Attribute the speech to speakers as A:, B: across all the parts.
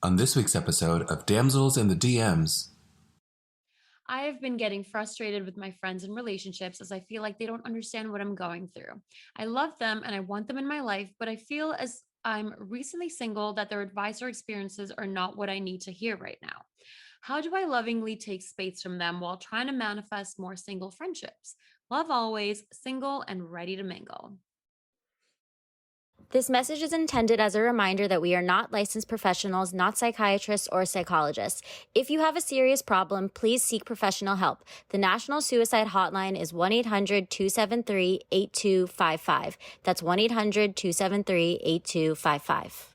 A: On this week's episode of Damsels in the DMs.
B: I have been getting frustrated with my friends and relationships as I feel like they don't understand what I'm going through. I love them and I want them in my life, but I feel as I'm recently single that their advice or experiences are not what I need to hear right now. How do I lovingly take space from them while trying to manifest more single friendships? Love always, single and ready to mingle.
C: This message is intended as a reminder that we are not licensed professionals, not psychiatrists or psychologists. If you have a serious problem, please seek professional help. The National Suicide Hotline is 1-800-273-8255. That's 1-800-273-8255.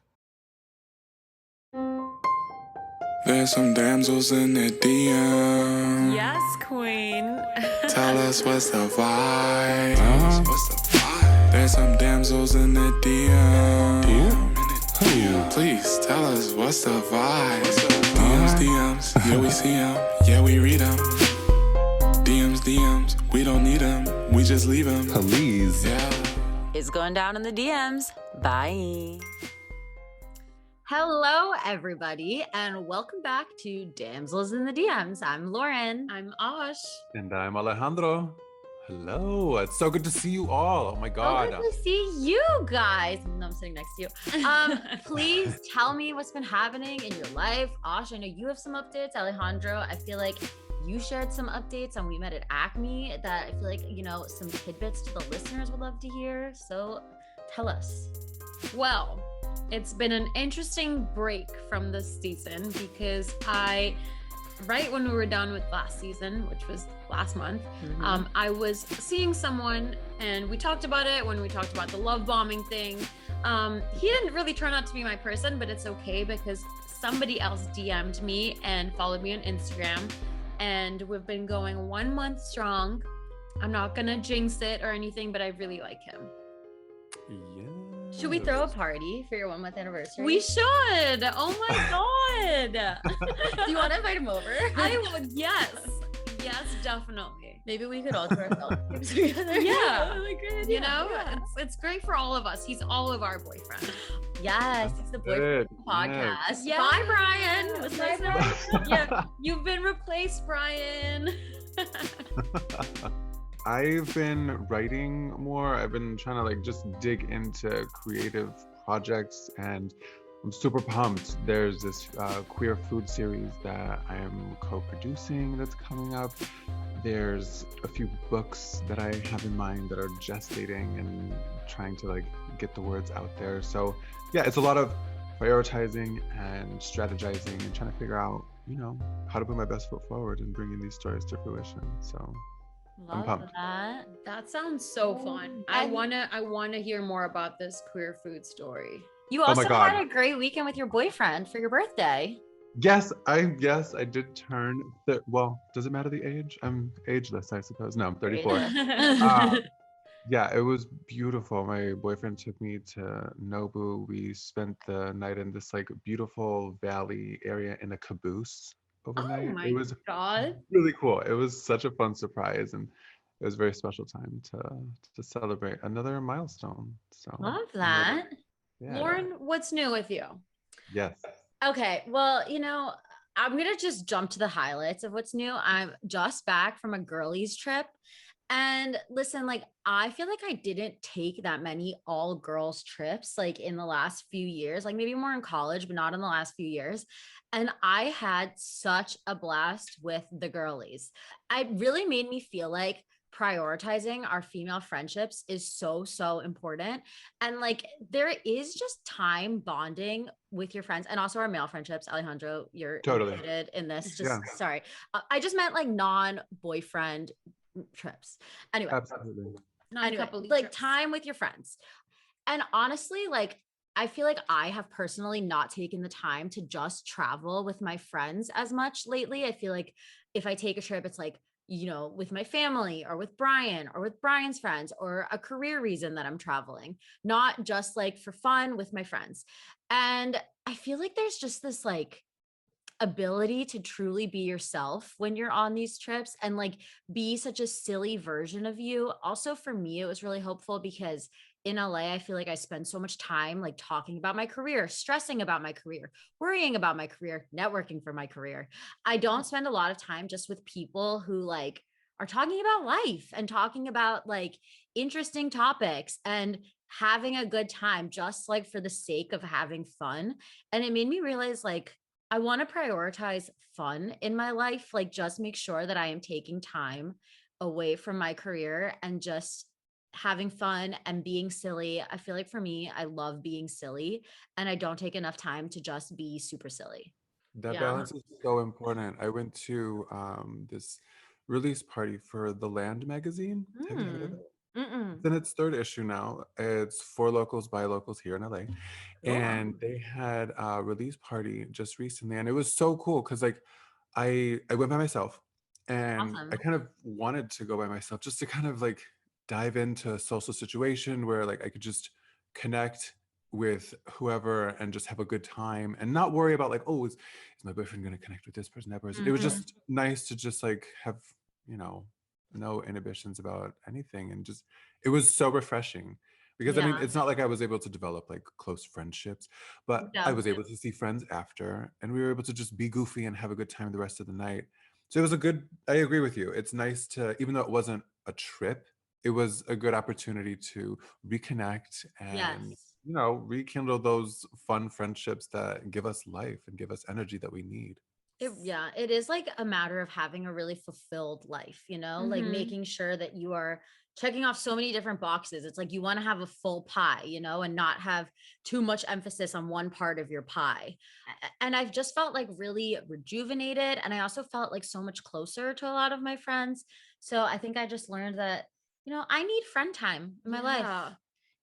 D: There's some damsels in the DM.
B: Yes, queen.
D: Tell us what's the vibe. There's some damsels in the DM. Please tell us what's the vibe. DMs, yeah we see them, yeah we read them. DMs, we don't need them, we just leave them.
A: Please.
D: Yeah.
E: It's going down in the DMs. Bye.
C: Hello, everybody, and welcome back to Damsels in the DMs. I'm Lauren.
B: I'm Osh.
F: And I'm Alejandro. Hello. It's so good to see you all. Oh my God.
C: Good to see you guys. No, I'm sitting next to you. Please tell me what's been happening in your life. Osh, I know you have some updates. Alejandro, I feel like you shared some updates and we met at Acme that I feel like, some tidbits to the listeners would love to hear. So tell us.
B: Well, it's been an interesting break from this season because right when we were done with last season, which was last month, I was seeing someone and we talked about it when we talked about the love bombing thing. He didn't really turn out to be my person, but it's okay because somebody else DM'd me and followed me on Instagram and we've been going 1 month strong. I'm not gonna jinx it or anything, but I really like him.
F: Yeah.
C: Should we throw a party for your 1 month anniversary?
B: We should. Oh my God.
C: Do you want to invite him over?
B: I would, yes, definitely.
C: Maybe we could all do our selfies together.
B: Yeah.
C: Really great idea.
B: Yeah. It's great for all of us. He's all of our boyfriend.
C: Yes, it's the boyfriend podcast.
B: Yeah.
C: Bye, Brian. It was nice knowing you.
B: Yeah, you've been replaced, Brian.
F: I've been writing more. I've been trying to just dig into creative projects and I'm super pumped. There's this queer food series that I am co-producing that's coming up. There's a few books that I have in mind that are gestating and trying to get the words out there. So yeah, it's a lot of prioritizing and strategizing and trying to figure out, how to put my best foot forward and bringing these stories to fruition. So I'm pumped.
B: That sounds so fun. I wanna hear more about this queer food story.
C: You also
F: my God.
C: had a great weekend with your boyfriend for your birthday.
F: Yes, I did turn. Well, does it matter the age? I'm ageless, I suppose. No, I'm 34. Yeah, it was beautiful. My boyfriend took me to Nobu. We spent the night in this beautiful valley area in a caboose overnight.
B: Oh my
F: It was
B: God.
F: really cool. It was such a fun surprise and it was a very special time to celebrate another milestone. So
C: Love that.
F: Yeah.
B: Lauren, what's new with you?
F: Yes.
C: Okay, well, I'm going to just jump to the highlights of what's new. I'm just back from a girlies trip. And listen, I feel like I didn't take that many all girls trips in the last few years, maybe more in college, but not in the last few years. And I had such a blast with the girlies. It really made me feel like prioritizing our female friendships is so important. And there is just time bonding with your friends and also our male friendships. Alejandro, you're
F: Totally
C: included in this.
F: Yeah.
C: Sorry. I just meant non-boyfriend trips. Anyway,
F: Absolutely.
C: time with your friends. And honestly, I feel like I have personally not taken the time to just travel with my friends as much lately. I feel like if I take a trip, it's with my family or with Brian or with Brian's friends or a career reason that I'm traveling, not just for fun with my friends. And I feel like there's just this ability to truly be yourself when you're on these trips and be such a silly version of you. Also for me, it was really helpful because in LA, I feel like I spend so much time like talking about my career, stressing about my career, worrying about my career, networking for my career. I don't spend a lot of time just with people who like are talking about life and talking about like interesting topics and having a good time just like for the sake of having fun. And it made me realize like I want to prioritize fun in my life, like just make sure that I am taking time away from my career and just having fun and being silly. I feel like for me, I love being silly and I don't take enough time to just be super silly.
F: That
B: Yeah.
F: balance is so important. I went to this release party for The Land magazine. Have you heard of
C: Mm.
F: it?
C: Mm-mm.
F: It's in its third issue now. It's for locals by locals here in LA.
C: Cool.
F: And they had a release party just recently. And it was so cool because like I went by myself and I
C: Awesome.
F: kind of wanted to go by myself just to kind of like dive into a social situation where like I could just connect with whoever and just have a good time and not worry about like, oh, is my boyfriend going to connect with this person, that person? It was
C: Mhm.
F: just nice to just like have, you know, no inhibitions about anything. And just, it was so refreshing because I mean,
C: Yeah.
F: it's not like I was able to develop like close friendships, but I
C: Yeah.
F: was able to see friends after and we were able to just be goofy and have a good time the rest of the night. So it was a good, I agree with you. It's nice to, even though it wasn't a trip, it was a good opportunity to reconnect and,
C: Yes.
F: you know, rekindle those fun friendships that give us life and give us energy that we need.
C: Yeah, it is like a matter of having a really fulfilled life, you know, like
B: Mhm.
C: making sure that you are checking off so many different boxes. It's like you want to have a full pie, you know, and not have too much emphasis on one part of your pie. And I've just felt like really rejuvenated. And I also felt like so much closer to a lot of my friends. So I think I just learned that, you know, I need friend time in my life.
B: Yeah.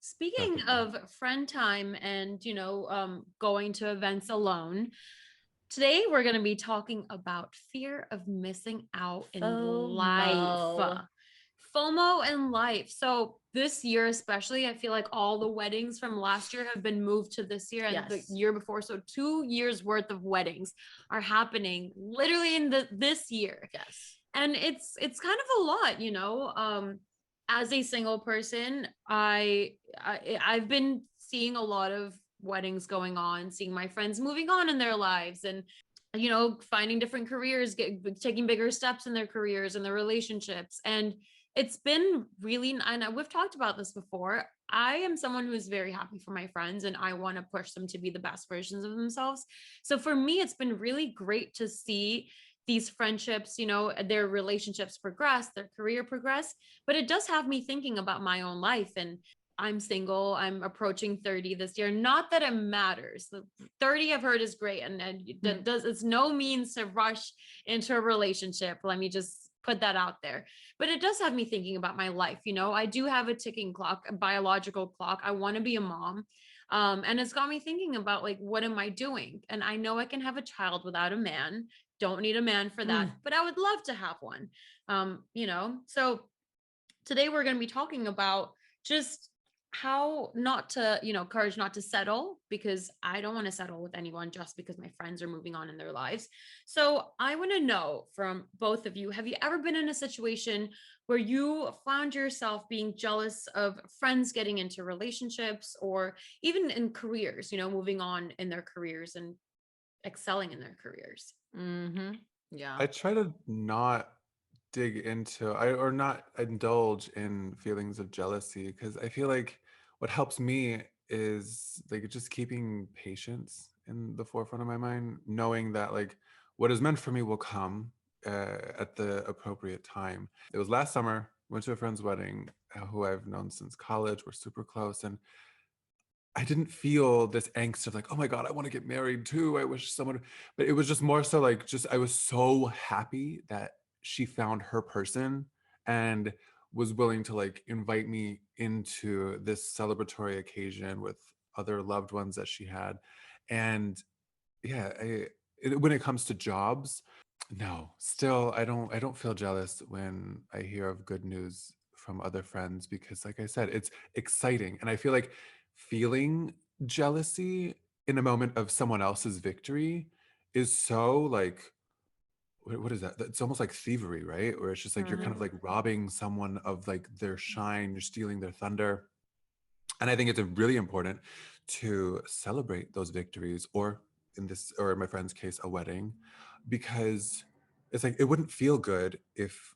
B: Speaking
F: Definitely.
B: of friend time and, going to events alone, today we're going to be talking about fear of missing out in life.
C: FOMO.
B: FOMO in life. So this year, especially, I feel like all the weddings from last year have been moved to this year and the
C: Yes.
B: year before. So 2 years worth of weddings are happening literally in this year.
C: Yes.
B: And it's kind of a lot, as a single person, I've been seeing a lot of weddings going on, seeing my friends moving on in their lives and finding different careers, taking bigger steps in their careers and their relationships. And it's been really, I know we've talked about this before. I am someone who is very happy for my friends and I want to push them to be the best versions of themselves. So for me, it's been really great to see these friendships, their relationships progress, their career progress. But it does have me thinking about my own life. And I'm single. I'm approaching 30 this year. Not that it matters. The 30 I've heard is great. And that does, it's no means to rush into a relationship. Let me just put that out there. But it does have me thinking about my life. I do have a ticking clock, a biological clock. I want to be a mom. And it's got me thinking about like, what am I doing? And I know I can have a child without a man. Don't need a man for that, but I would love to have one. So today we're going to be talking about just how not to, courage not to settle, because I don't want to settle with anyone just because my friends are moving on in their lives. So I want to know from both of you, have you ever been in a situation where you found yourself being jealous of friends getting into relationships or even in careers, moving on in their careers and excelling in their careers?
C: Mm-hmm. Yeah.
F: I try to not dig into I or not indulge in feelings of jealousy because I feel like what helps me is like just keeping patience in the forefront of my mind, knowing that like what is meant for me will come at the appropriate time. It was last summer, went to a friend's wedding who I've known since college. We're super close, and I didn't feel this angst of like, oh my God, I want to get married too. I wish someone, but it was just more so like, just I was so happy that she found her person and was willing to like invite me into this celebratory occasion with other loved ones that she had. And yeah, when it comes to jobs, no, still I don't feel jealous when I hear of good news from other friends because like I said, it's exciting. And I feel like feeling jealousy in a moment of someone else's victory is so like what is that? It's almost like thievery, right? Where it's just like you're kind of
C: Mhm.
F: like robbing someone of like their shine, you're stealing their thunder. And I think it's really important to celebrate those victories, or in my friend's case, a wedding, because it's like, it wouldn't feel good if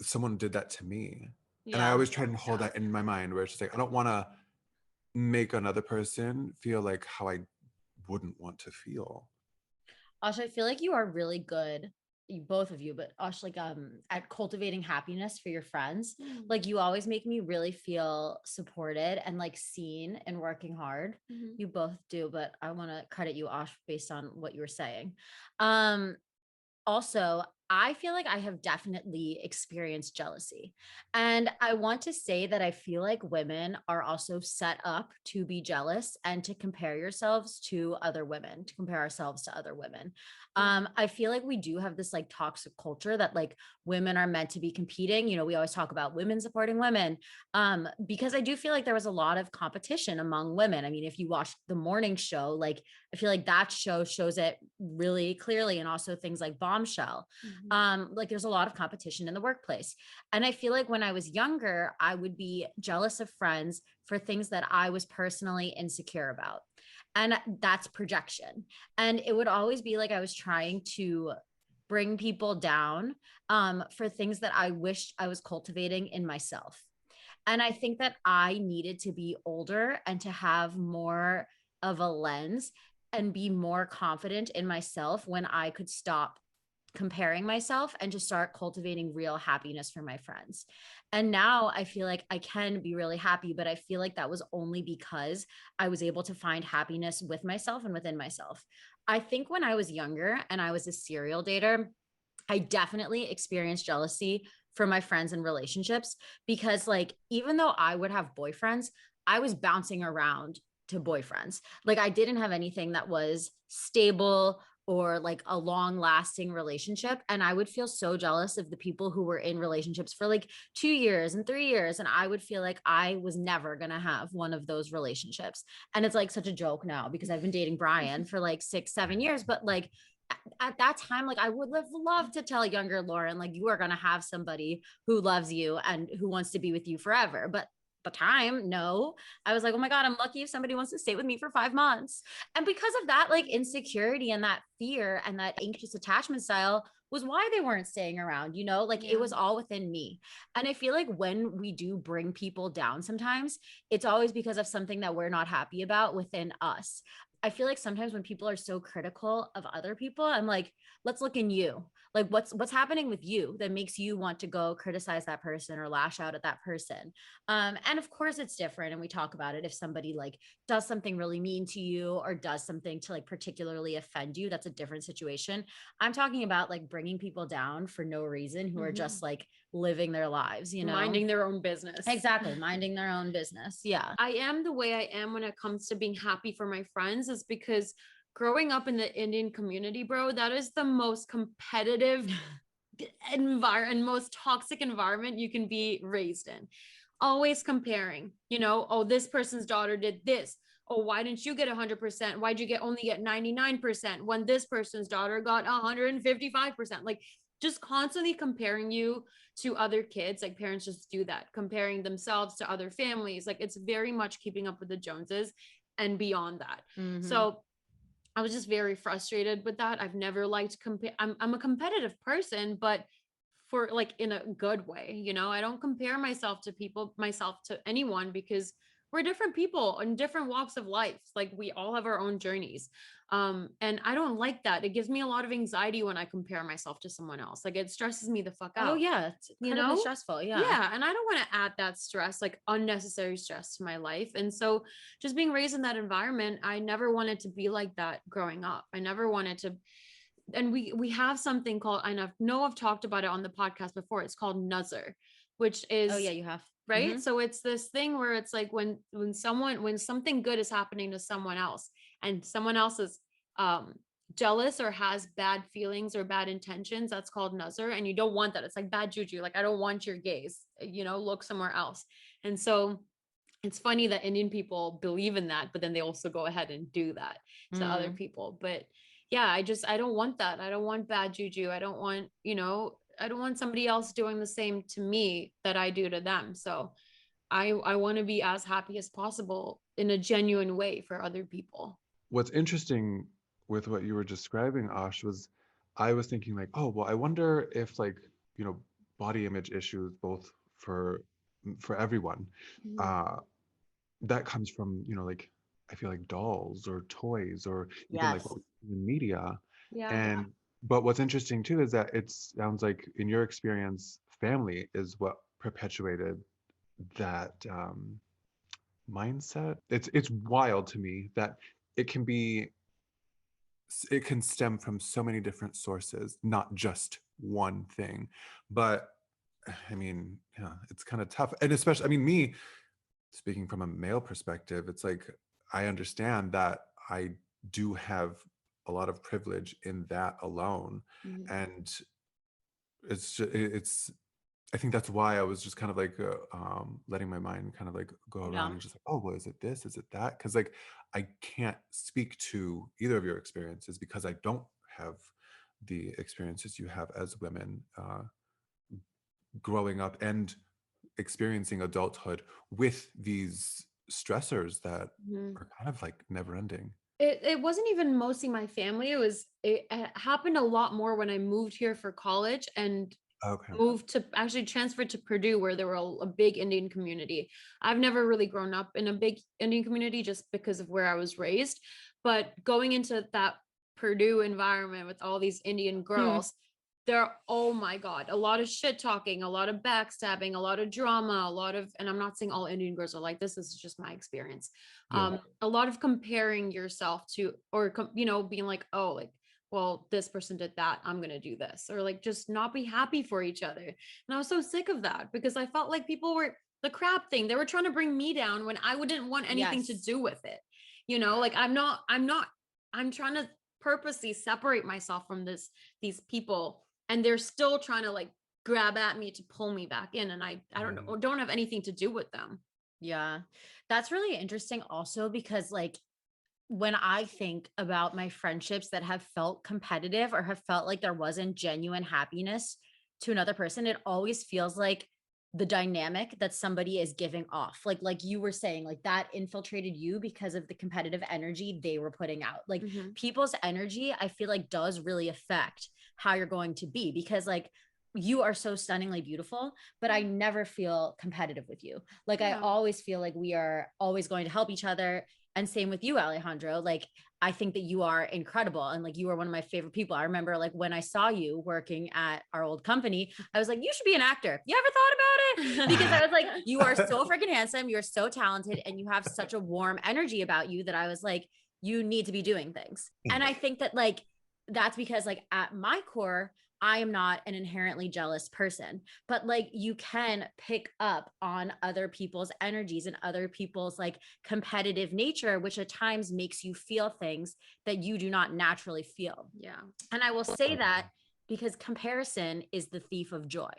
F: someone did that to me. And I
B: Yeah.
F: always try and hold that in my mind, where it's just like, I don't want to make another person feel like how I wouldn't want to feel.
C: Ash, I feel like you are really good, both of you, but Ash, like at cultivating happiness for your friends. Like you always make me really feel supported and like seen and working hard.
B: Mhm.
C: You both do, but I want to credit you, Ash, based on what you were saying. Um, Also, I feel like I have definitely experienced jealousy. And I want to say that I feel like women are also set up to be jealous and to compare yourselves to other women, to compare ourselves to other women. I feel like we do have this like toxic culture that like women are meant to be competing. You know, we always talk about women supporting women, because I do feel like there was a lot of competition among women. I mean, if you watch the morning show, like I feel like that show shows it really clearly, and also things like Bombshell. Like there's a lot of competition in the workplace. And I feel like when I was younger, I would be jealous of friends for things that I was personally insecure about. And that's projection. And it would always be like I was trying to bring people down for things that I wished I was cultivating in myself. And I think that I needed to be older and to have more of a lens and be more confident in myself when I could stop comparing myself and just start cultivating real happiness for my friends. And now I feel like I can be really happy, but I feel like that was only because I was able to find happiness with myself and within myself. I think when I was younger and I was a serial dater, I definitely experienced jealousy for my friends and relationships, because like even though I would have boyfriends, I was bouncing around to boyfriends. Like I didn't have anything that was stable or like a long lasting relationship, and I would feel so jealous of the people who were in relationships for like 2 years and 3 years, and I would feel like I was never going to have one of those relationships. And it's like such a joke now because I've been dating Brian for like 6 7 years, but like at that time, like I would have loved to tell younger Lauren, like you are going to have somebody who loves you and who wants to be with you forever. But the time, no, I was like, oh my God, I'm lucky if somebody wants to stay with me for 5 months. And because of that, like insecurity and that fear and that anxious attachment style was why they weren't staying around, you know, like it was all within me. And I feel like when we do bring people down sometimes, it's always because of something that we're not happy about within us. I feel like sometimes when people are so critical of other people, I'm like, let's look in you. Like what's happening with you that makes you want to go criticize that person or lash out at that person. And of course it's different. And we talk about it. If somebody like does something really mean to you or does something to like particularly offend you, that's a different situation. I'm talking about like bringing people down for no reason who are just like living their lives, you know,
B: Minding their own business.
C: exactly, minding their own business. Yeah.
B: I am the way I am when it comes to being happy for my friends is because growing up in the Indian community, bro, that is the most competitive environment, most toxic environment you can be raised in. Always comparing, you know, oh, this person's daughter did this. Oh, why didn't you get 100%? Why'd you only get 99% when this person's daughter got 155%? Like just constantly comparing you to other kids. Like parents just do that, comparing themselves to other families. Like it's very much keeping up with the Joneses and beyond that. So I was just very frustrated with that. I've never liked compare. I'm a competitive person, but for like in a good way, you know, I don't compare myself to anyone, because we're different people in different walks of life. Like we all have our own journeys. And I don't like that. It gives me a lot of anxiety when I compare myself to someone else. Like it stresses me the fuck out.
C: Oh yeah. It's incredibly stressful. Yeah.
B: Yeah. And I don't want to add that stress, like unnecessary stress to my life. And so just being raised in that environment, I never wanted to be like that growing up. I never wanted to. And we have something called, I know I've talked about it on the podcast before. It's called Nuzzer, which is,
C: Oh yeah, you have.
B: right. So it's this thing where it's like when something good is happening to someone else and someone else is jealous or has bad feelings or bad intentions, that's called Nuzzer. And you don't want that. It's like bad juju. Like I don't want your gaze, you know, look somewhere else. And so it's funny that Indian people believe in that, but then they also go ahead and do that to other people. But yeah, I don't want that. I don't want bad juju. I don't want somebody else doing the same to me that I do to them. So I want to be as happy as possible in a genuine way for other people.
F: What's interesting with what you were describing, Ash, was I was thinking like, oh, well, I wonder if like, you know, body image issues, both for everyone, uh, that comes from, you know, like I feel like dolls or toys or even like
C: Yes.
F: what we see in media.
B: Yeah.
F: And but what's interesting too is that it sounds like in your experience, family is what perpetuated that mindset. It's wild to me that it can be it can stem from so many different sources, not just one thing. But I mean, yeah, it's kind of tough. And especially, I mean, me speaking from a male perspective, it's like I understand that I do have a lot of privilege in that alone. And it's I think that's why I was just kind of like letting my mind kind of like go around
C: Yeah.
F: and just like, oh, well, is it this? Is it that? Because like I can't speak to either of your experiences because I don't have the experiences you have as women growing up and experiencing adulthood with these stressors that are kind of like never ending.
B: It wasn't even mostly my family. It happened a lot more when I moved here for college and
F: Okay.
B: moved to actually transferred to Purdue where there were a big Indian community. I've never really grown up in a big Indian community just because of where I was raised, but going into that Purdue environment with all these Indian girls, there, oh my God, a lot of shit talking, a lot of backstabbing, a lot of drama, and I'm not saying all Indian girls are like this is just my experience.
F: Yeah.
B: A lot of comparing yourself to, or, being like, oh, like, well, this person did that, I'm going to do this, or like just not be happy for each other. And I was so sick of that because I felt like people were the crap thing. They were trying to bring me down when I wouldn't want anything to
C: Yes.
B: do with it. Like I'm trying to purposely separate myself from these people, and they're still trying to like grab at me to pull me back in. And I don't have anything to do with them.
C: Yeah. That's really interesting also because like when I think about my friendships that have felt competitive or have felt like there wasn't genuine happiness to another person, it always feels like the dynamic that somebody is giving off. Like you were saying, like that infiltrated you because of the competitive energy they were putting out. Like people's energy, I feel like does really affect how you're going to be because like you are so stunningly beautiful, but I never feel competitive with you. Like I always feel like we are always going to help each other. And same with you, Alejandro. Like, I think that you are incredible. And like, you are one of my favorite people. I remember like when I saw you working at our old company, I was like, you should be an actor. You ever thought about it? Because I was like, you are so freaking handsome. You're so talented. And you have such a warm energy about you that I was like, you need to be doing things. And I think that like, that's because like at my core, I am not an inherently jealous person, but like you can pick up on other people's energies and other people's like competitive nature, which at times makes you feel things that you do not naturally feel.
B: Yeah.
C: And I will say that because comparison is the thief of joy.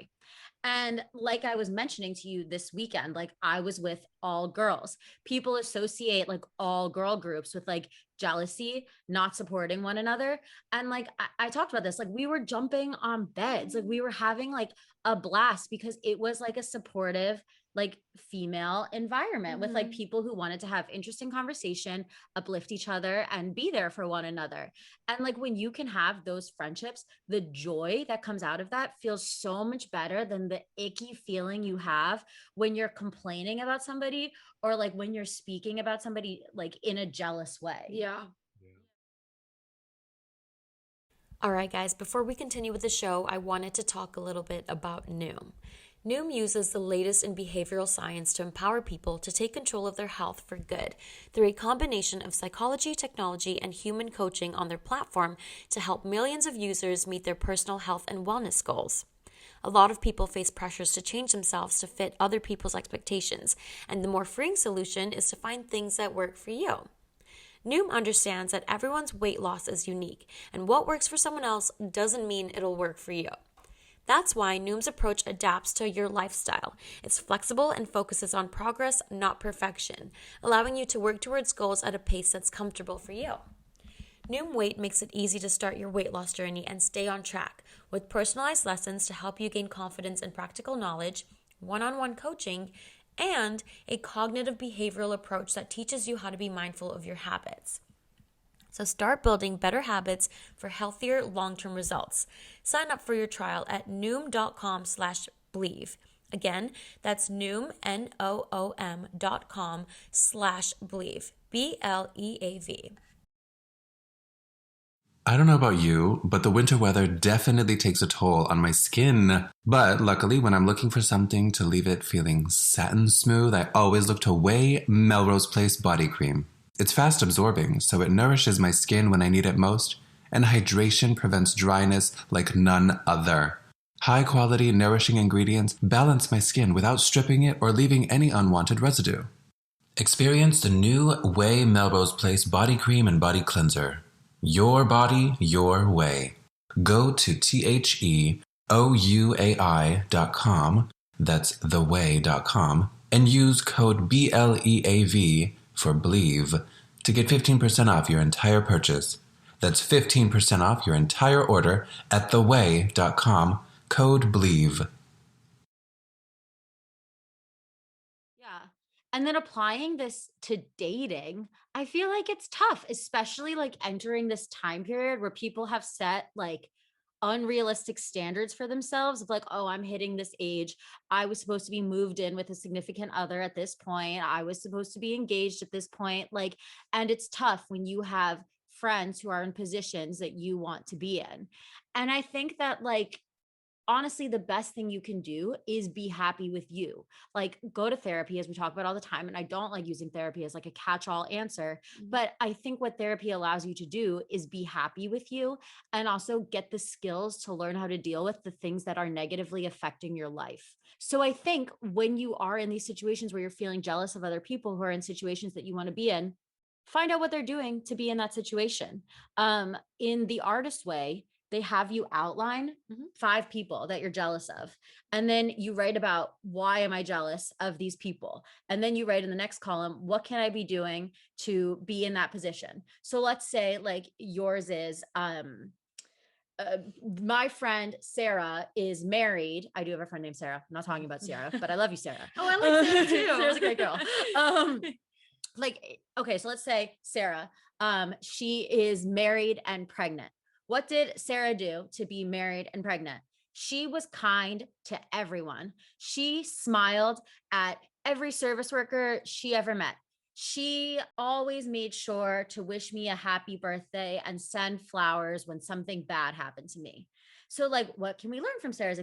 C: And like I was mentioning to you this weekend, like I was with all girls. People associate like all girl groups with like jealousy, not supporting one another. And like I talked about this, like we were jumping on beds, like we were having like a blast because it was like a supportive, like female environment with like people who wanted to have interesting conversation, uplift each other and be there for one another. And like when you can have those friendships, the joy that comes out of that feels so much better than the icky feeling you have when you're complaining about somebody or like when you're speaking about somebody like in a jealous way.
B: Yeah.
G: All right, guys, before we continue with the show, I wanted to talk a little bit about Noom. Noom uses the latest in behavioral science to empower people to take control of their health for good through a combination of psychology, technology, and human coaching on their platform to help millions of users meet their personal health and wellness goals. A lot of people face pressures to change themselves to fit other people's expectations, and the more freeing solution is to find things that work for you. Noom understands that everyone's weight loss is unique, and what works for someone else doesn't mean it'll work for you. That's why Noom's approach adapts to your lifestyle. It's flexible and focuses on progress, not perfection, allowing you to work towards goals at a pace that's comfortable for you. Noom Weight makes it easy to start your weight loss journey and stay on track with personalized lessons to help you gain confidence and practical knowledge, one-on-one coaching, and a cognitive behavioral approach that teaches you how to be mindful of your habits. So start building better habits for healthier long-term results. Sign up for your trial at noom.com/believe. Again, that's noom, NOOM.com/believe, BLEAV.
A: I don't know about you, but the winter weather definitely takes a toll on my skin. But luckily, when I'm looking for something to leave it feeling satin smooth, I always look to Way Melrose Place Body Cream. It's fast absorbing, so it nourishes my skin when I need it most, and hydration prevents dryness like none other. High quality, nourishing ingredients balance my skin without stripping it or leaving any unwanted residue. Experience the new Way Melrose Place Body Cream and Body Cleanser. Your body, your way. Go to THEOUAI.com, that's theway.com, and use code BLEAV for Believe to get 15% off your entire purchase. That's 15% off your entire order at theway.com, code Believe.
C: And then applying this to dating, I feel like it's tough, especially like entering this time period where people have set like unrealistic standards for themselves of like, oh, I'm hitting this age. I was supposed to be moved in with a significant other at this point. I was supposed to be engaged at this point. Like, and it's tough when you have friends who are in positions that you want to be in. And I think that like, honestly, the best thing you can do is be happy with you. Like go to therapy, as we talk about all the time. And I don't like using therapy as like a catch-all answer, but I think what therapy allows you to do is be happy with you and also get the skills to learn how to deal with the things that are negatively affecting your life. So I think when you are in these situations where you're feeling jealous of other people who are in situations that you want to be in, find out what they're doing to be in that situation. In the artist way, they have you outline 5 people that you're jealous of. And then you write about why am I jealous of these people? And then you write in the next column, what can I be doing to be in that position? So let's say like yours is, my friend Sarah is married. I do have a friend named Sarah. I'm not talking about Sarah, but I love you, Sarah.
B: Oh, I like Sarah too.
C: Sarah's a great girl. Okay, so let's say Sarah, she is married and pregnant. What did Sarah do to be married and pregnant? She was kind to everyone. She smiled at every service worker she ever met. She always made sure to wish me a happy birthday and send flowers when something bad happened to me. So, like, what can we learn from Sarah's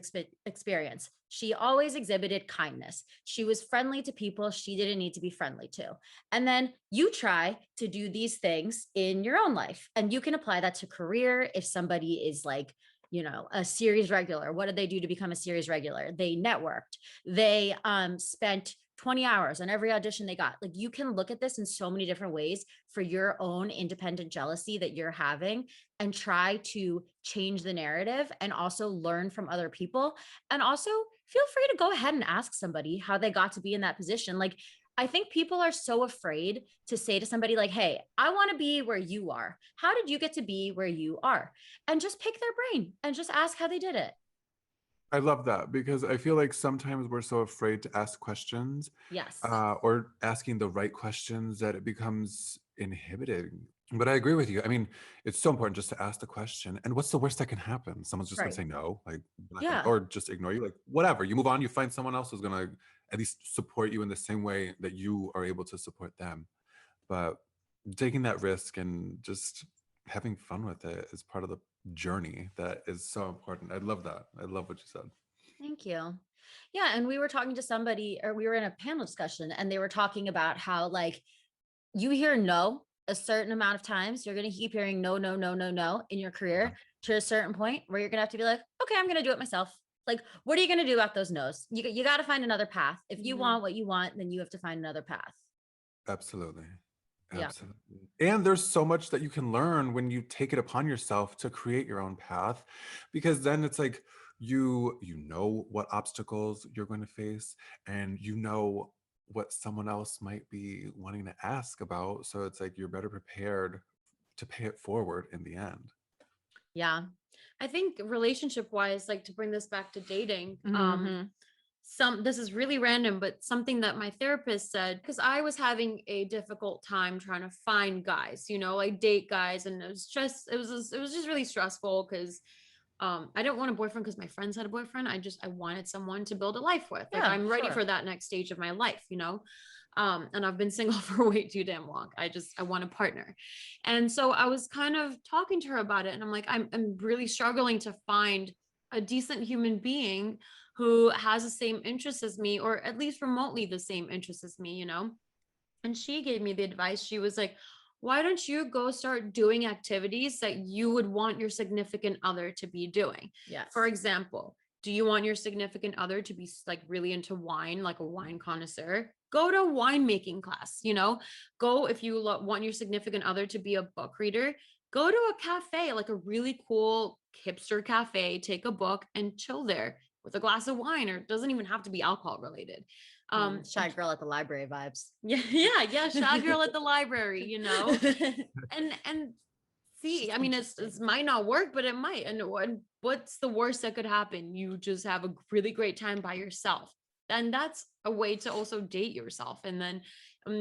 C: experience? She always exhibited kindness. She was friendly to people she didn't need to be friendly to. And then you try to do these things in your own life, and you can apply that to career. If somebody is like, you know, a series regular, what did they do to become a series regular? They networked. They spent 20 hours on every audition they got. Like, you can look at this in so many different ways for your own independent jealousy that you're having and try to change the narrative and also learn from other people. And also feel free to go ahead and ask somebody how they got to be in that position. Like, I think people are so afraid to say to somebody like, hey, I want to be where you are. How did you get to be where you are? And just pick their brain and just ask how they did it.
F: I love that because I feel like sometimes we're so afraid to ask questions,
C: Yes.
F: or asking the right questions that it becomes inhibiting. But I agree with you. I mean, it's so important just to ask the question. And what's the worst that can happen? Someone's just going
C: Right.
F: to say no, like,
C: Yeah.
F: or just ignore you, like whatever. You move on, you find someone else who's going to at least support you in the same way that you are able to support them. But taking that risk and just having fun with it is part of the journey that is so important. I love that. I love what you said.
C: Thank you. Yeah. And we were talking to somebody, or we were in a panel discussion, and they were talking about how, like, you hear no a certain amount of times. You're going to keep hearing no, no, no, no, no in your career to a certain point where you're going to have to be like, okay, I'm going to do it myself. Like, what are you going to do about those no's? You got to find another path. If you want what you want, then you have to find another path.
F: Absolutely.
C: Yeah.
F: Absolutely. And there's so much that you can learn when you take it upon yourself to create your own path, because then it's like you know what obstacles you're going to face, and you know what someone else might be wanting to ask about. So it's like you're better prepared to pay it forward in the end.
B: Yeah. I think relationship wise, like to bring this back to dating, this is really random, but something that my therapist said, because I was having a difficult time trying to find guys, like date guys. And it was just really stressful because I didn't want a boyfriend because my friends had a boyfriend. I wanted someone to build a life with. Like,
C: Yeah,
B: I'm ready
C: sure.
B: for that next stage of my life, and I've been single for way too damn long. I want a partner. And so I was kind of talking to her about it, and I'm like, I'm really struggling to find a decent human being who has the same interests as me, or at least remotely the same interests as me. And she gave me the advice. She was like, why don't you go start doing activities that you would want your significant other to be doing?
C: Yes.
B: For example, do you want your significant other to be like really into wine, like a wine connoisseur? Go to a winemaking class, go if you want your significant other to be a book reader, go to a cafe, like a really cool hipster cafe, take a book and chill there with a glass of wine, or it doesn't even have to be alcohol related.
C: Shy girl at the library vibes.
B: Yeah, shy girl at the library, and see, I mean, it might not work, but it might. And what's the worst that could happen? You just have a really great time by yourself, and that's a way to also date yourself. And then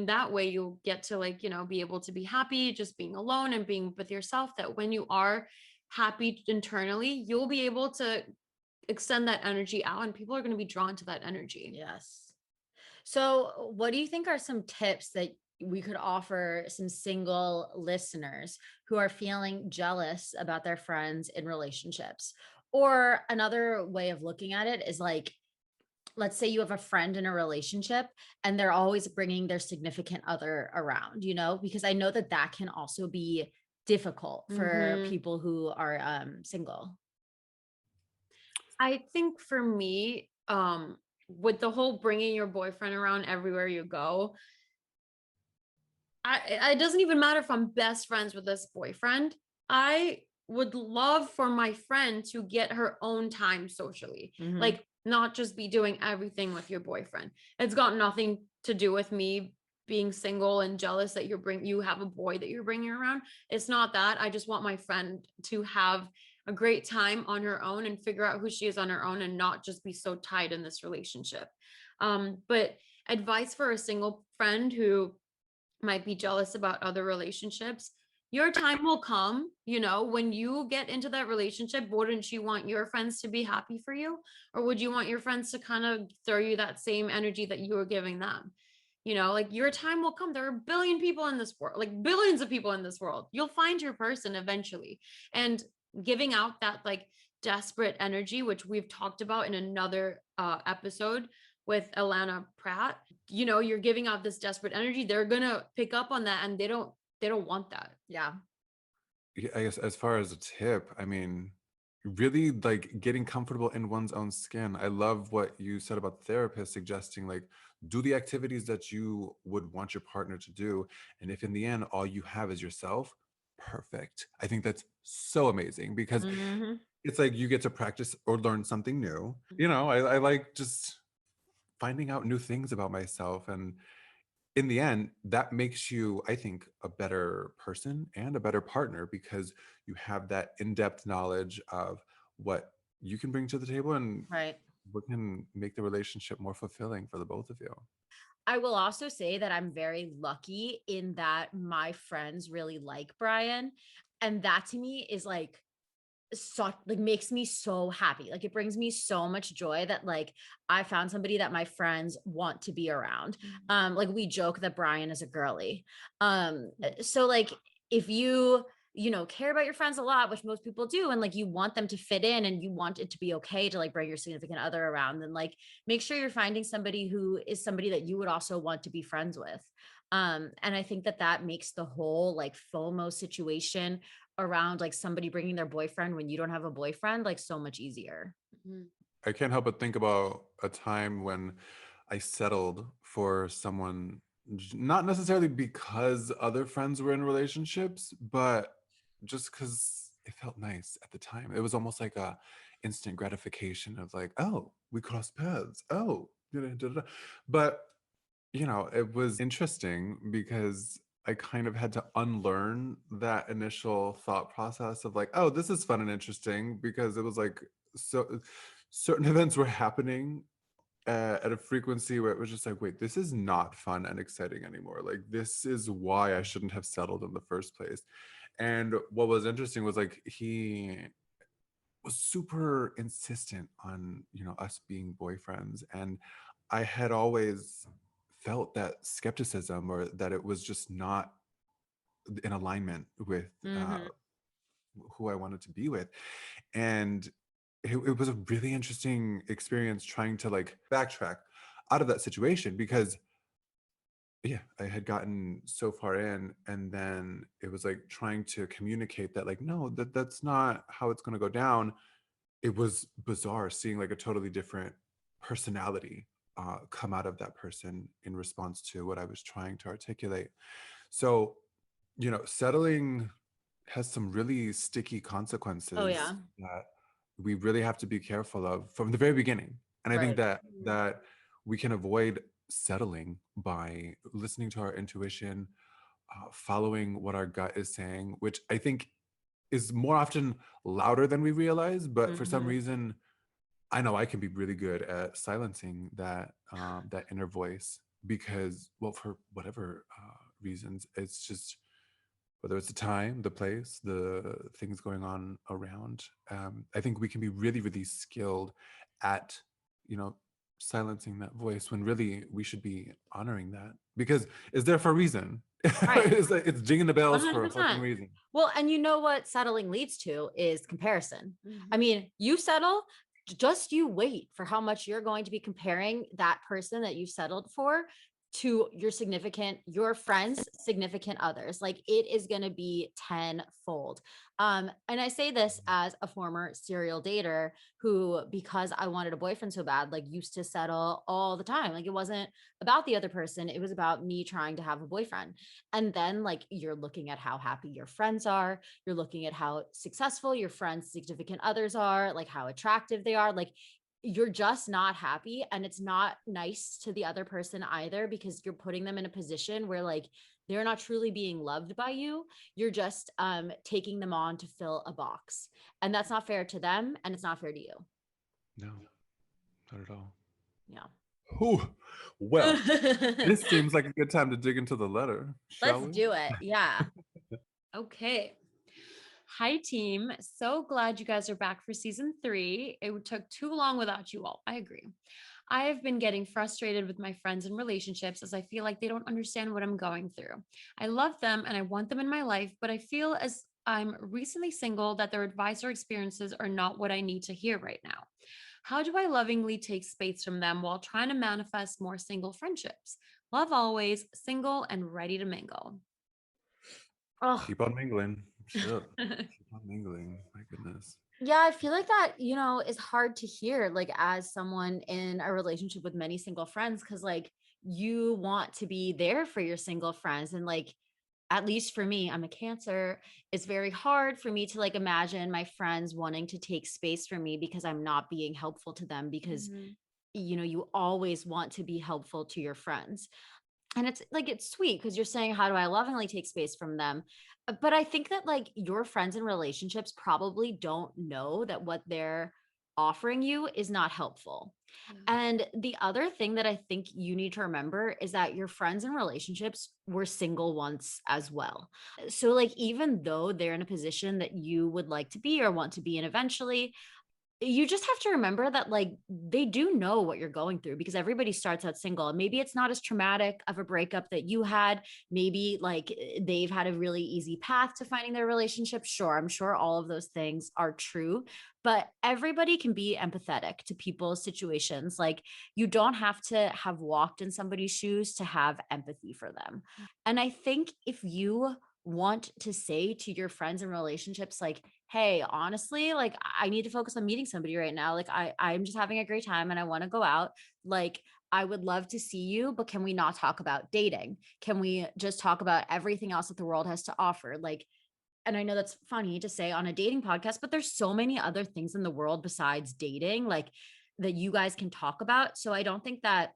B: that way you'll get to, like, be able to be happy just being alone and being with yourself, that when you are happy internally, you'll be able to extend that energy out, and people are going to be drawn to that energy.
C: Yes. So, what do you think are some tips that we could offer some single listeners who are feeling jealous about their friends in relationships? Or another way of looking at it is like, let's say you have a friend in a relationship and they're always bringing their significant other around, because I know that that can also be difficult for
B: Mhm.
C: people who are single.
B: I think for me, with the whole bringing your boyfriend around everywhere you go, it doesn't even matter if I'm best friends with this boyfriend. I would love for my friend to get her own time socially,
C: Mhm.
B: like not just be doing everything with your boyfriend. It's got nothing to do with me being single and jealous that you have a boy that you're bringing around. It's not that. I just want my friend to have a great time on her own and figure out who she is on her own, and not just be so tied in this relationship. But advice for a single friend who might be jealous about other relationships: your time will come, when you get into that relationship. Wouldn't you want your friends to be happy for you, or would you want your friends to kind of throw you that same energy that you were giving them? Like, your time will come. There are a billion people in this world, like billions of people in this world. You'll find your person eventually. And giving out that, like, desperate energy, which we've talked about in another episode with Alana Pratt, you're giving out this desperate energy. They're gonna pick up on that, and they don't want that.
C: Yeah.
F: Yeah, I guess as far as a tip, I mean, really like getting comfortable in one's own skin. I love what you said about the therapist suggesting like do the activities that you would want your partner to do. And if in the end all you have is yourself, perfect. I think that's so amazing because
C: Mhm.
F: it's like you get to practice or learn something new. I like just finding out new things about myself. And in the end, that makes you, I think, a better person and a better partner because you have that in-depth knowledge of what you can bring to the table and
C: Right.
F: what can make the relationship more fulfilling for the both of you.
C: I will also say that I'm very lucky in that my friends really like Brian. And that to me is like, makes me so happy. Like, it brings me so much joy that like I found somebody that my friends want to be around. Like, we joke that Brian is a girly. So like, if you care about your friends a lot, which most people do, and like you want them to fit in and you want it to be okay to like bring your significant other around, then like make sure you're finding somebody who is somebody that you would also want to be friends with. And I think that that makes the whole like FOMO situation around like somebody bringing their boyfriend when you don't have a boyfriend like so much easier.
B: Mhm.
F: I can't help but think about a time when I settled for someone, not necessarily because other friends were in relationships, but just because it felt nice at the time. It was almost like a instant gratification of like, oh, we crossed paths. Oh, da-da-da-da. But it was interesting because I kind of had to unlearn that initial thought process of like, oh, this is fun and interesting because it was like so certain events were happening at a frequency where it was just like, wait, this is not fun and exciting anymore. Like, this is why I shouldn't have settled in the first place. And what was interesting was like, he was super insistent on, us being boyfriends. And I had always felt that skepticism, or that it was just not in alignment with
C: Mm-hmm.
F: who I wanted to be with. And it was a really interesting experience trying to like backtrack out of that situation, because yeah, I had gotten so far in, and then it was like trying to communicate that like, no, that's not how it's going to go down. It was bizarre seeing like a totally different personality come out of that person in response to what I was trying to articulate. So, settling has some really sticky
C: Oh
F: consequences
C: yeah.
F: that we really have to be careful of from the very beginning. And I think
C: Right.
F: that we can avoid settling by listening to our intuition, following what our gut is saying, which I think is more often louder than we realize. But for some
C: Mm-hmm.
F: reason, I know I can be really good at silencing that inner voice, because, well, for whatever reasons, it's just, whether it's the time, the place, the things going on around. I think we can be really, really skilled at, you know, silencing that voice, when really we should be honoring that, because it's there for a reason.
C: Right.
F: It's jingling the bells for a fucking
C: 100%.
F: reason.
C: Well, and you know what settling leads to is comparison. I
B: Mhm.
C: mean, you settle, just you wait for how much you're going to be comparing that person that you settled for to your friends, significant others. Like it is going to be tenfold. And I say this as a former serial dater who, because I wanted a boyfriend so bad, like used to settle all the time. Like it wasn't about the other person, it was about me trying to have a boyfriend. And then, like, you're looking at how happy your friends are, you're looking at how successful your friends' significant others are, like how attractive they are. Like, you're just not happy. And it's not nice to the other person either, because you're putting them in a position where, like, they're not truly being loved by you. You're just taking them on to fill a box. And that's not fair to them. And it's not fair to you.
F: No, not at all.
C: Yeah.
F: Whew. Well, this seems like a good time to dig into the letter, shall
C: Let's
F: we?
C: do it. Yeah.
B: Okay. Hi, team. So glad you guys are back for season 3. It took too long without you all. I agree. I have been getting frustrated with my friends and relationships as I feel like they don't understand what I'm going through. I love them and I want them in my life, but I feel as I'm recently single that their advice or experiences are not what I need to hear right now. How do I lovingly take space from them while trying to manifest more single friendships? Love always, single and ready to mingle.
C: Oh,
F: Keep on mingling. Shit. Keep on mingling. My goodness.
C: yeah, I feel like that, is hard to hear, like, as someone in a relationship with many single friends, because, like, you want to be there for your single friends. And, like, at least for me, I'm a Cancer. It's very hard for me to, like, imagine my friends wanting to take space from me because I'm not being helpful to them, because,
B: Mhm.
C: you always want to be helpful to your friends. And it's like, it's sweet because you're saying, how do I lovingly take space from them? But I think that, like, your friends and relationships probably don't know that what they're offering you is not helpful.
B: Yeah.
C: And the other thing that I think you need to remember is that your friends and relationships were single once as well. So, like, even though they're in a position that you would like to be or want to be in eventually, you just have to remember that, like, they do know what you're going through, because everybody starts out single. And maybe it's not as traumatic of a breakup that you had. Maybe, like, they've had a really easy path to finding their relationship. Sure, I'm sure all of those things are true, but everybody can be empathetic to people's situations. Like, you don't have to have walked in somebody's shoes to have empathy for them. And I think if you want to say to your friends and relationships, like, hey, honestly, like, I need to focus on meeting somebody right now. Like, I'm just having a great time and I want to go out. Like, I would love to see you, but can we not talk about dating? Can we just talk about everything else that the world has to offer? Like, and I know that's funny to say on a dating podcast, but there's so many other things in the world besides dating, like, that you guys can talk about. So I don't think that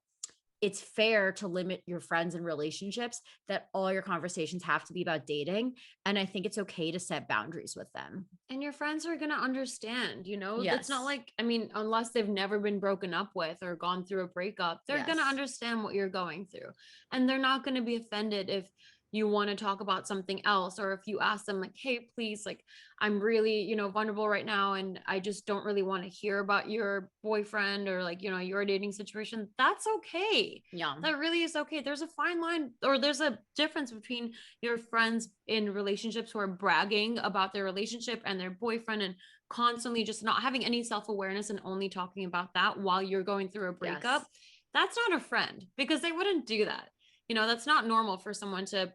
C: it's fair to limit your friends and relationships, that all your conversations have to be about dating. And I think it's okay to set boundaries with them.
B: And your friends are going to understand, you know?
C: Yes.
B: It's not like, I mean, unless they've never been broken up with or gone through a breakup, they're going to
C: Yes.
B: understand what you're going through. And they're not going to be offended if you want to talk about something else, or if you ask them like, hey, please, like, I'm really, you know, vulnerable right now and I just don't really want to hear about your boyfriend or like, you know, your dating situation. That's okay.
C: Yeah.
B: That really is okay. There's a fine line, or there's a difference between your friends in relationships who are bragging about their relationship and their boyfriend and constantly just not having any self-awareness and only talking about that while you're going through a breakup.
C: Yes.
B: That's not a friend, because they wouldn't do that. You know, that's not normal for someone to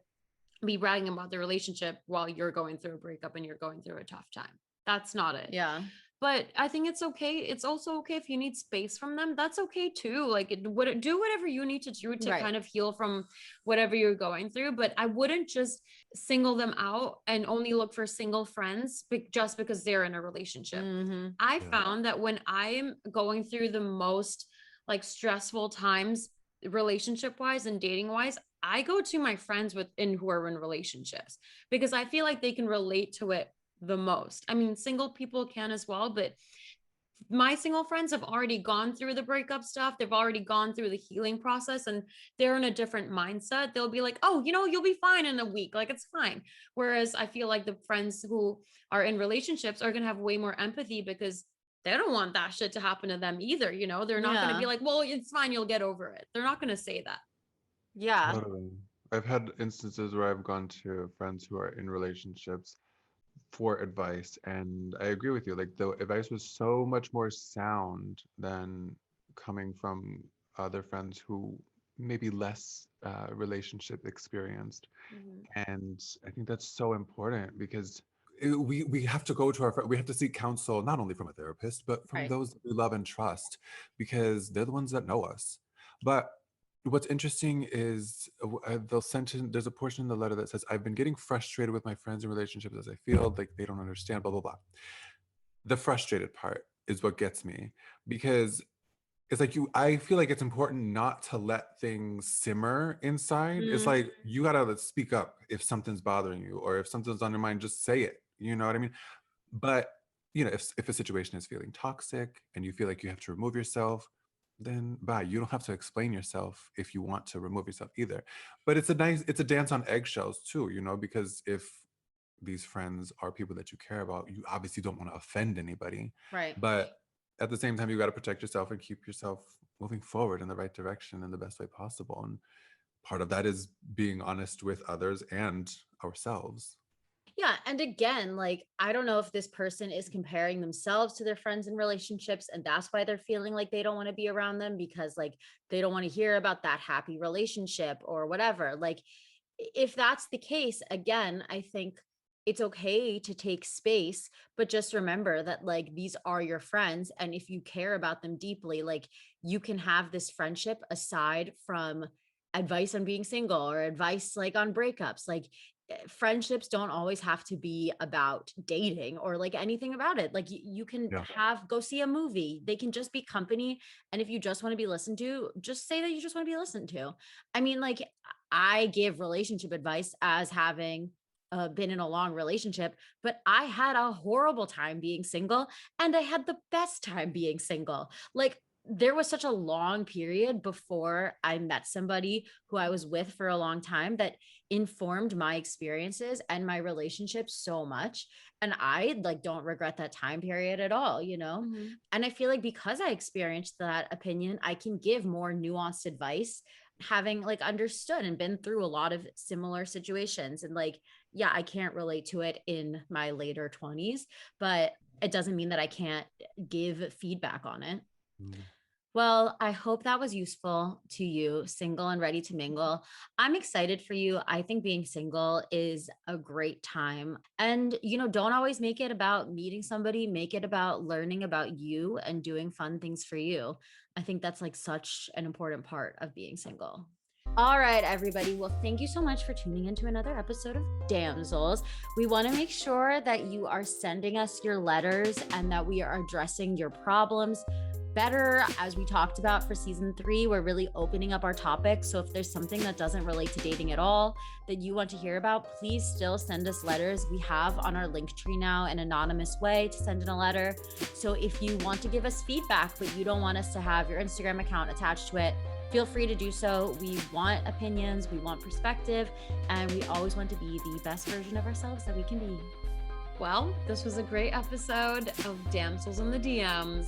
B: be bragging about their relationship while you're going through a breakup and you're going through a tough time. That's not it.
C: Yeah.
B: But I think it's okay. It's also okay if you need space from them. That's okay too. Like, do whatever you need to do to
C: Right.
B: kind of heal from whatever you're going through. But I wouldn't just single them out and only look for single friends just because they're in a relationship.
C: Mm-hmm.
B: I found that when I'm going through the most like stressful times, relationship wise and dating wise, I go to my friends who are in relationships, because I feel like they can relate to it the most. I mean, single people can as well, but my single friends have already gone through the breakup stuff. They've already gone through the healing process, and they're in a different mindset. They'll be like, oh, you know, you'll be fine in a week. Like, it's fine. Whereas I feel like the friends who are in relationships are going to have way more empathy, because they don't want that shit to happen to them either. You know, they're not going to be like, well, it's fine, you'll get over it. They're not going to say that.
C: Yeah.
F: Totally. I've had instances where I've gone to friends who are in relationships for advice, and I agree with you. Like, the advice was so much more sound than coming from other friends who maybe less relationship experienced. And I think that's so important, because we have to go to we have to seek counsel, not only from a therapist, but from
C: Right.
F: those we love and trust, because they're the ones that know us. But what's interesting is they'll send in, there's a portion in the letter that says, I've been getting frustrated with my friends and relationships as I feel like they don't understand, blah, blah, blah. The frustrated part is what gets me, because it's like I feel like it's important not to let things simmer inside. It's like, you gotta speak up if something's bothering you, or if something's on your mind, just say it. You know what I mean? But, you know, if a situation is feeling toxic and you feel like you have to remove yourself, then bye. You don't have to explain yourself if you want to remove yourself either. But it's a dance on eggshells too, you know, because if these friends are people that you care about, you obviously don't want to offend anybody.
C: Right.
F: But at the same time, you got to protect yourself and keep yourself moving forward in the right direction in the best way possible. And part of that is being honest with others and ourselves.
C: Yeah. And again, like, I don't know if this person is comparing themselves to their friends and relationships, and that's why they're feeling like they don't want to be around them, because like they don't want to hear about that happy relationship or whatever. Like, if that's the case, again, I think it's okay to take space, but just remember that like these are your friends. And if you care about them deeply, like, you can have this friendship aside from advice on being single or advice like on breakups. Like, friendships don't always have to be about dating or like anything about it. Like, you can go see a movie. They can just be company. And if you just want to be listened to, just say that you just want to be listened to. I mean, like, I give relationship advice as having been in a long relationship, but I had a horrible time being single, and I had the best time being single. Like, there was such a long period before I met somebody who I was with for a long time that informed my experiences and my relationship so much. And I like don't regret that time period at all, you know? And I feel like because I experienced that opinion, I can give more nuanced advice, having like understood and been through a lot of similar situations. And like, yeah, I can't relate to it in my later 20s, but it doesn't mean that I can't give feedback on it. Well, I hope that was useful to you, single and ready to mingle. I'm excited for you. I think being single is a great time. And, you know, don't always make it about meeting somebody, make it about learning about you and doing fun things for you. I think that's like such an important part of being single. All right, everybody. Well, thank you so much for tuning into another episode of Damsels. We want to make sure that you are sending us your letters and that we are addressing your problems. better. As we talked about for season 3, we're really opening up our topics. So if there's something that doesn't relate to dating at all that you want to hear about, please still send us letters. We have on our Linktree now an anonymous way to send in a letter. So if you want to give us feedback, but you don't want us to have your Instagram account attached to it, feel free to do so. We want opinions, we want perspective, and we always want to be the best version of ourselves that we can be.
B: Well, this was a great episode of Damsels in the DMs.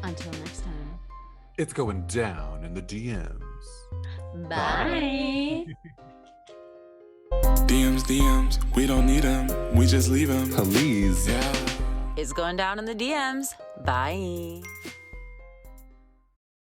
C: Until next time.
F: It's going down in the DMs.
C: Bye.
D: DMs, we don't need them, we just leave them.
A: Please.
D: Yeah.
E: It's going down in the DMs. Bye.